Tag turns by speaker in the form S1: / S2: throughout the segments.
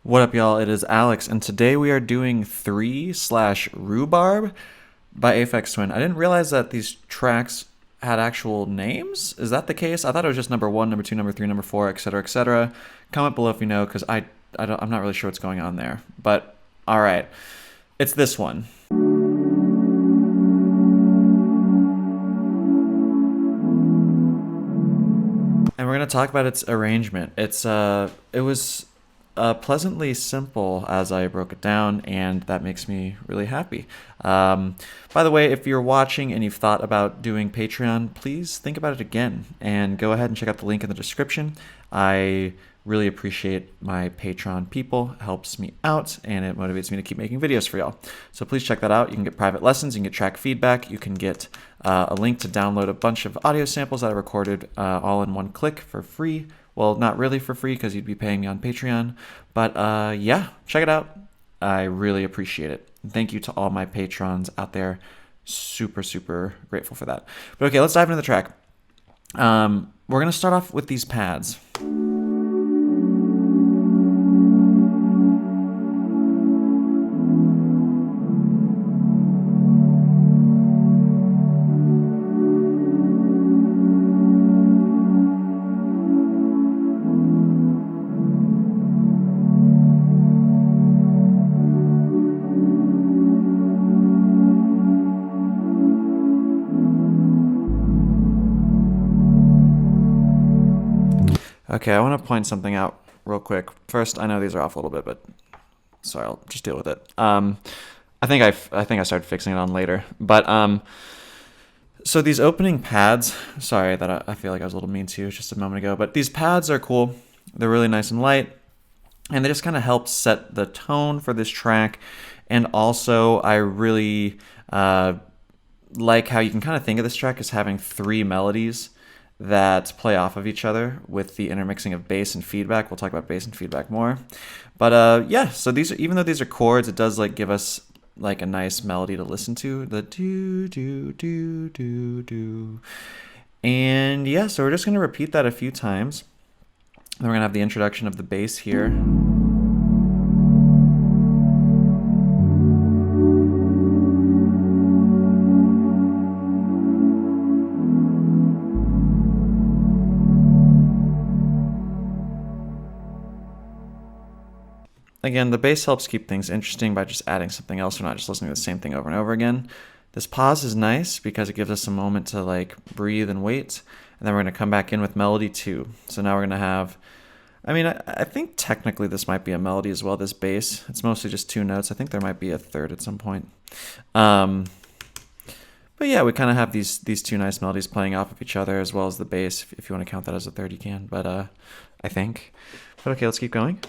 S1: What up, y'all? It is Alex, and today we are doing 3/Rhubarb by Aphex Twin. I didn't realize that these tracks had actual names. Is that the case? I thought it was just number one, number two, number three, number four, etc., etc. Comment below if you know, because I'm not really sure what's going on there. But all right, it's this one. And we're gonna talk about its arrangement. It was pleasantly simple as I broke it down, and that makes me really happy. By the way, if you're watching and you've thought about doing Patreon, please think about it again and go ahead and check out the link in the description. I really appreciate my Patreon people. It helps me out and it motivates me to keep making videos for y'all. So please check that out. You can get private lessons, you can get track feedback, you can get a link to download a bunch of audio samples that I recorded all in one click for free. Well, not really for free because you'd be paying me on Patreon. But yeah, check it out. I really appreciate it. Thank you to all my patrons out there. Super, super grateful for that. But okay, let's dive into the track. We're going to start off with these pads. Okay, I want to point something out real quick. First, I know these are off a little bit, but sorry, I'll just deal with it. I think I started fixing it on later, but so these opening pads. Sorry that I feel like I was a little mean to you just a moment ago, but these pads are cool. They're really nice and light, and they just kind of help set the tone for this track. And also, I really like how you can kind of think of this track as having three melodies that play off of each other with the intermixing of bass and feedback. We'll talk about bass and feedback more. But yeah, so these are, even though these are chords, it does like give us like a nice melody to listen to. The do do do do do. And yeah, so we're just gonna repeat that a few times. Then we're gonna have the introduction of the bass here. Again, the bass helps keep things interesting by just adding something else. We're not just listening to the same thing over and over again. This pause is nice because it gives us a moment to like breathe and wait. And then we're going to come back in with melody 2. So now we're going to have, I think technically this might be a melody as well, this bass. It's mostly just 2 notes. I think there might be a third at some point. But yeah, we kind of have these 2 nice melodies playing off of each other as well as the bass. If you want to count that as a third, you can. But I think. But okay, let's keep going.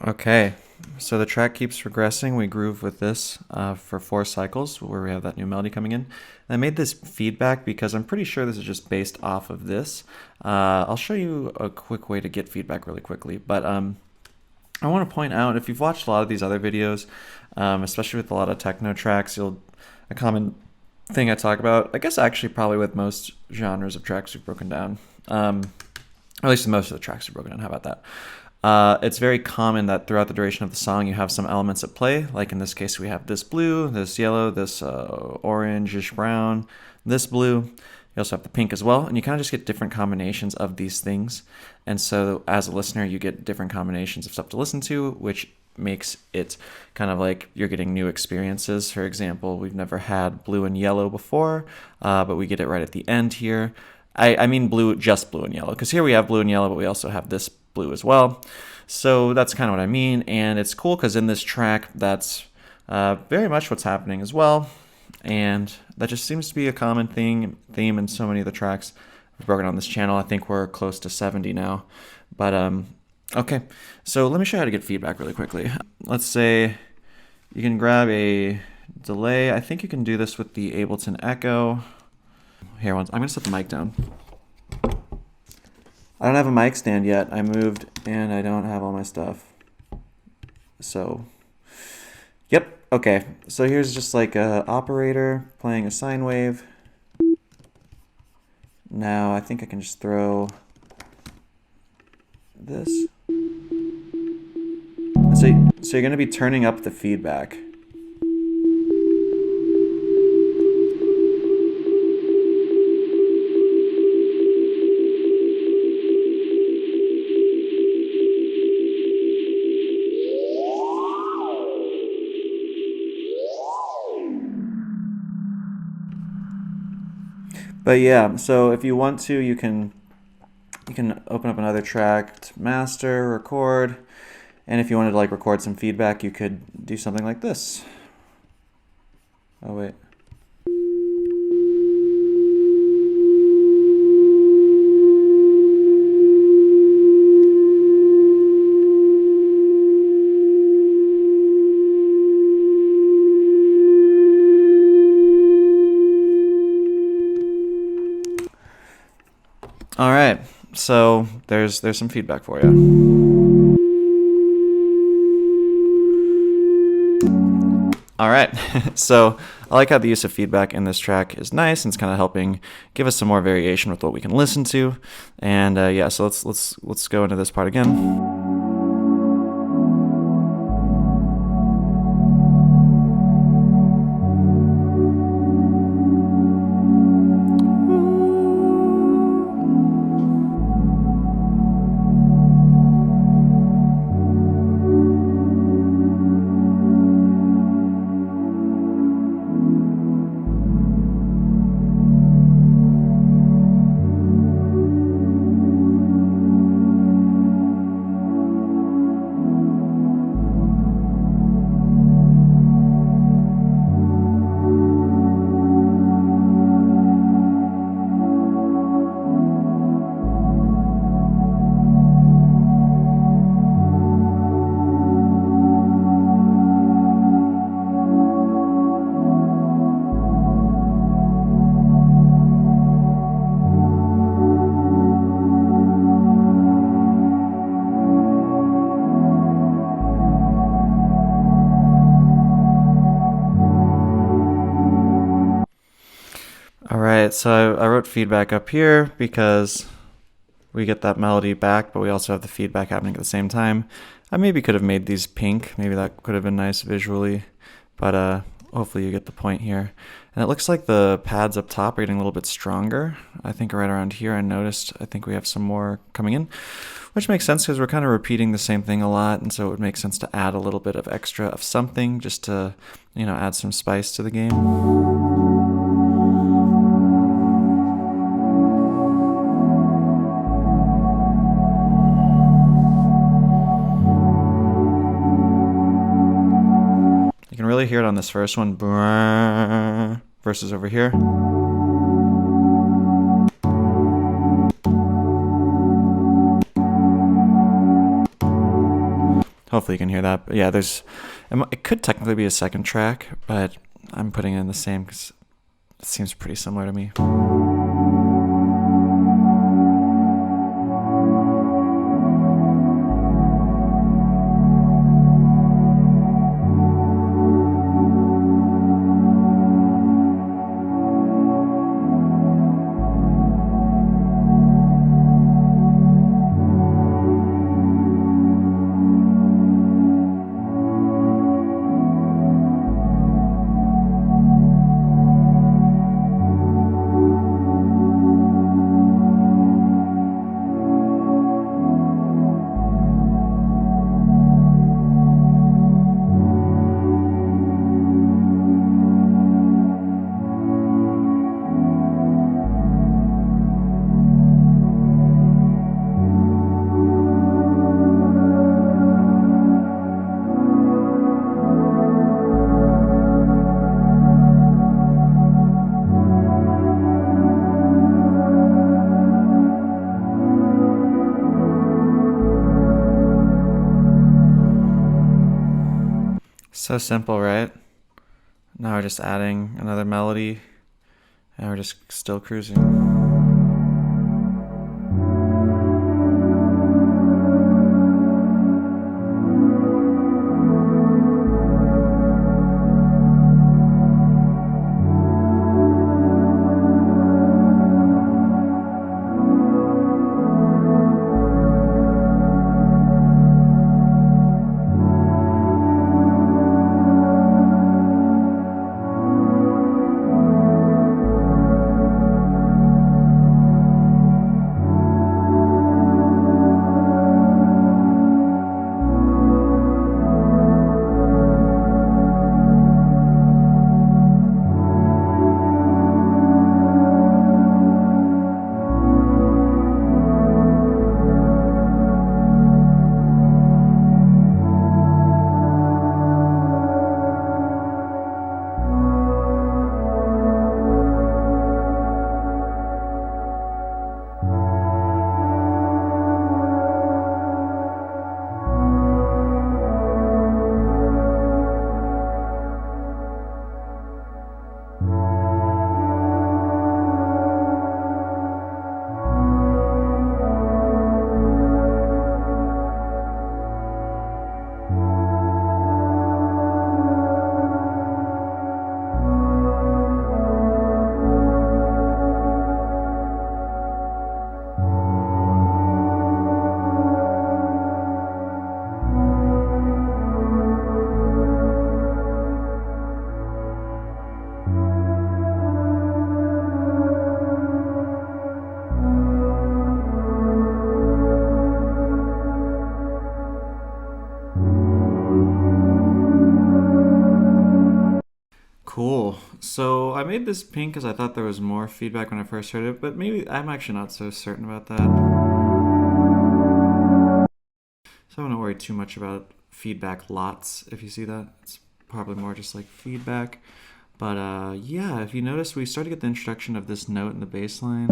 S1: Okay, so the track keeps progressing. We groove with this for 4 cycles where we have that new melody coming in. And I made this feedback because I'm pretty sure this is just based off of this. I'll show you a quick way to get feedback really quickly. But I want to point out, if you've watched a lot of these other videos, especially with a lot of techno tracks, a common thing I talk about, I guess actually probably with most genres of tracks we've broken down, or at least most of the tracks we've broken down, how about that? It's very common that throughout the duration of the song you have some elements at play. Like in this case we have this blue, this yellow, this orange-ish brown, this blue. You also have the pink as well, and you kind of just get different combinations of these things. And so as a listener, you get different combinations of stuff to listen to, which makes it kind of like you're getting new experiences. For example, we've never had blue and yellow before, but we get it right at the end here. I mean blue, just blue and yellow, because here we have blue and yellow, but we also have this blue as well. So that's kind of what I mean, and it's cool because in this track, that's very much what's happening as well, and that just seems to be a common theme in so many of the tracks we've broken on this channel. I think we're close to 70 now, but okay, so let me show you how to get feedback really quickly. Let's say you can grab a delay. I think you can do this with the Ableton Echo. Here, I'm gonna set the mic down. I don't have a mic stand yet. I moved and I don't have all my stuff. So, yep, okay. So here's just like a operator playing a sine wave. Now I think I can just throw this. So you're gonna be turning up the feedback. But yeah, so if you want to, you can open up another track to master, record, and if you wanted to like record some feedback, you could do something like this. Oh wait. All right, so there's some feedback for you. All right, so I like how the use of feedback in this track is nice, and it's kind of helping give us some more variation with what we can listen to. And yeah, so let's go into this part again. All right, so I wrote feedback up here because we get that melody back, but we also have the feedback happening at the same time. I maybe could have made these pink. Maybe that could have been nice visually, but hopefully you get the point here. And it looks like the pads up top are getting a little bit stronger. I think right around here I noticed, I think we have some more coming in, which makes sense because we're kind of repeating the same thing a lot, and so it would make sense to add a little bit of extra of something just to, you know, add some spice to the game. You can really hear it on this first one, versus over here. Hopefully you can hear that. But yeah, it could technically be a second track, but I'm putting it in the same because it seems pretty similar to me. So simple, right? Now we're just adding another melody, and we're just still cruising. Cool. So I made this pink because I thought there was more feedback when I first heard it, but maybe I'm actually not so certain about that. So I don't worry too much about feedback lots, if you see that. It's probably more just like feedback. But yeah, if you notice, we started to get the introduction of this note in the bass line.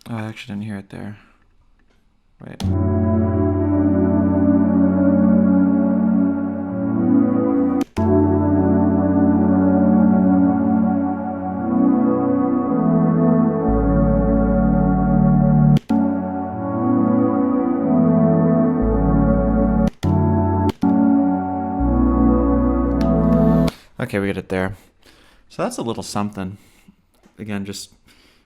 S1: Oh, I actually didn't hear it there. Right. Okay, we get it there. So that's a little something. Again, just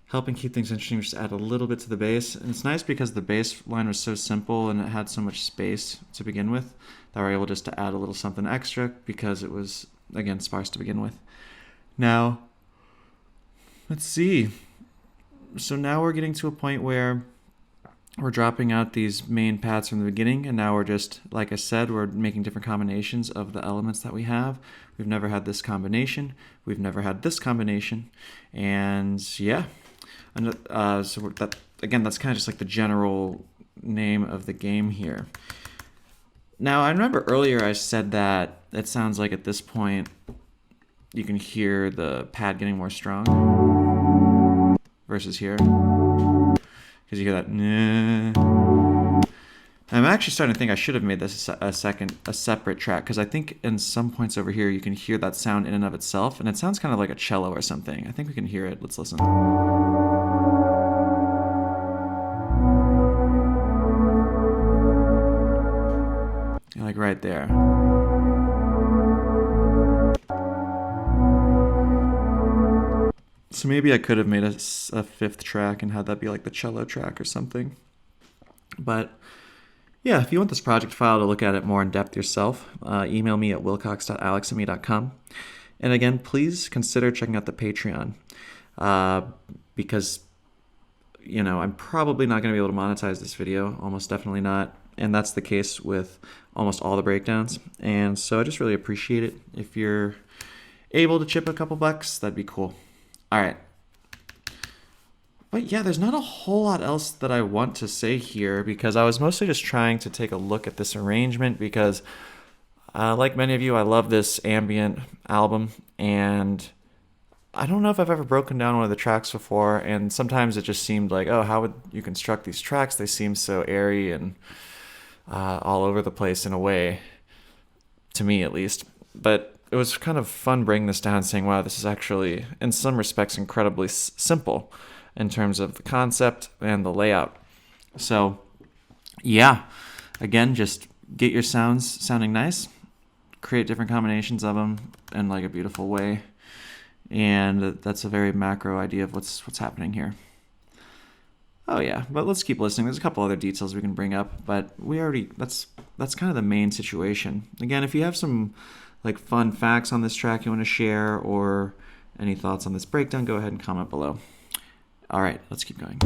S1: helping keep things interesting, just add a little bit to the bass. And it's nice because the bass line was so simple and it had so much space to begin with that we're able just to add a little something extra because it was, again, sparse to begin with. Now, let's see. So now we're getting to a point where we're dropping out these main paths from the beginning, and now we're just, like I said, we're making different combinations of the elements that we have. We've never had this combination. We've never had this combination. And yeah, so that, again, that's kind of just like the general name of the game here. Now, I remember earlier I said that it sounds like at this point you can hear the pad getting more strong versus here. Because you hear that. Nah. I'm actually starting to think I should have made this a separate track, because I think in some points over here you can hear that sound in and of itself, and it sounds kind of like a cello or something. I think we can hear it. Let's listen. Like right there. So maybe I could have made a fifth track and had that be like the cello track or something. But yeah, if you want this project file to look at it more in depth yourself, email me at wilcox.alex@me.com. And again, please consider checking out the Patreon, because, you know, I'm probably not going to be able to monetize this video, almost definitely not. And that's the case with almost all the breakdowns. And so I just really appreciate it. If you're able to chip a couple bucks, that'd be cool. All right. But yeah, there's not a whole lot else that I want to say here, because I was mostly just trying to take a look at this arrangement because, like many of you, I love this ambient album, and I don't know if I've ever broken down one of the tracks before, and sometimes it just seemed like, oh, how would you construct these tracks? They seem so airy and all over the place in a way, to me at least. But it was kind of fun breaking this down, saying, wow, this is actually, in some respects, incredibly simple in terms of the concept and the layout. So, yeah, again, just get your sounds sounding nice, create different combinations of them in like a beautiful way, and that's a very macro idea of what's happening here. Oh yeah, but let's keep listening. There's a couple other details we can bring up, but that's kind of the main situation. Again, if you have some like fun facts on this track you want to share, or any thoughts on this breakdown, go ahead and comment below. All right, let's keep going.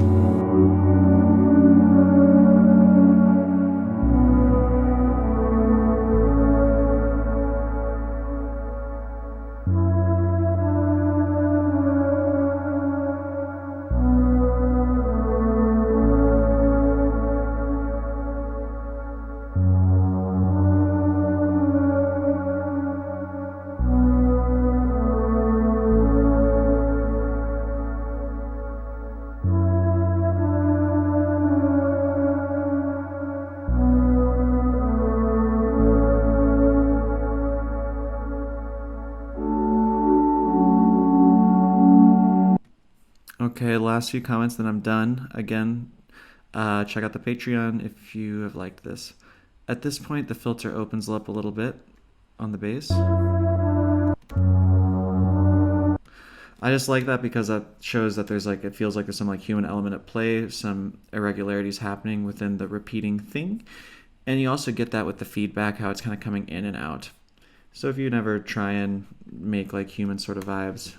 S1: Okay, last few comments, then I'm done. Again, check out the Patreon if you have liked this. At this point, the filter opens up a little bit on the bass. I just like that because that shows that there's like, it feels like there's some like human element at play, some irregularities happening within the repeating thing. And you also get that with the feedback, how it's kind of coming in and out. So if you never try and make like human sort of vibes,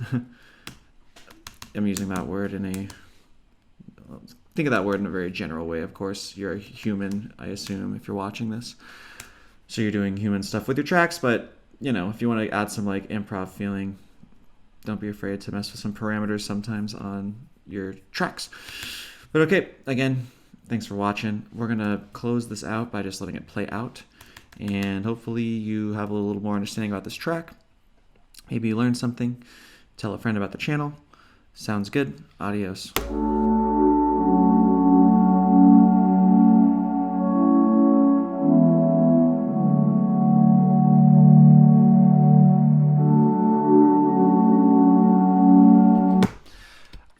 S1: I'm using that word in a, think of that word in a very general way, of course. You're a human, I assume, if you're watching this. So you're doing human stuff with your tracks, but, you know, if you want to add some, like, improv feeling, don't be afraid to mess with some parameters sometimes on your tracks. But okay, again, thanks for watching. We're going to close this out by just letting it play out. And hopefully you have a little more understanding about this track. Maybe you learned something. Tell a friend about the channel. Sounds good. Adios.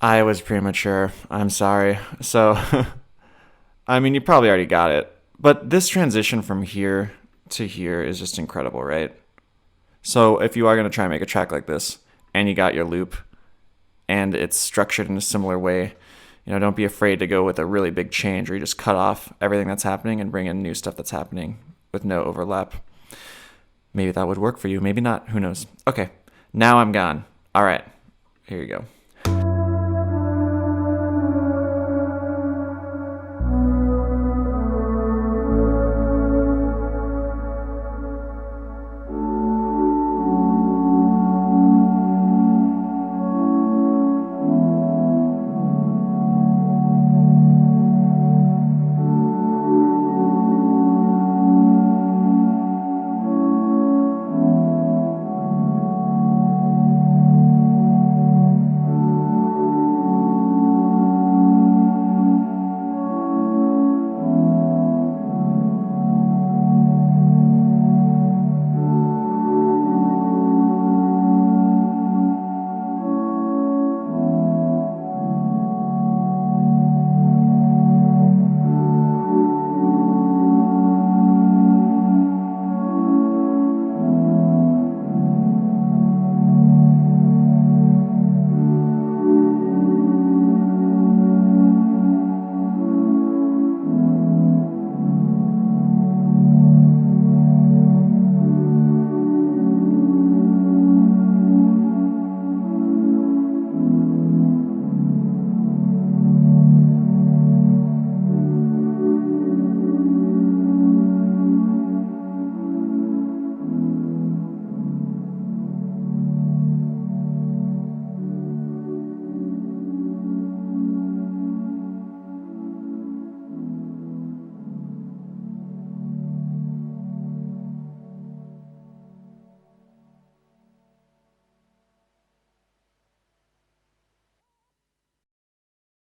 S1: I was premature. I'm sorry. So, I mean, you probably already got it. But this transition from here to here is just incredible, right? So if you are going to try and make a track like this, and you got your loop, and it's structured in a similar way, you know, don't be afraid to go with a really big change where you just cut off everything that's happening and bring in new stuff that's happening with no overlap. Maybe that would work for you. Maybe not. Who knows? Okay. Now I'm gone. All right. Here you go.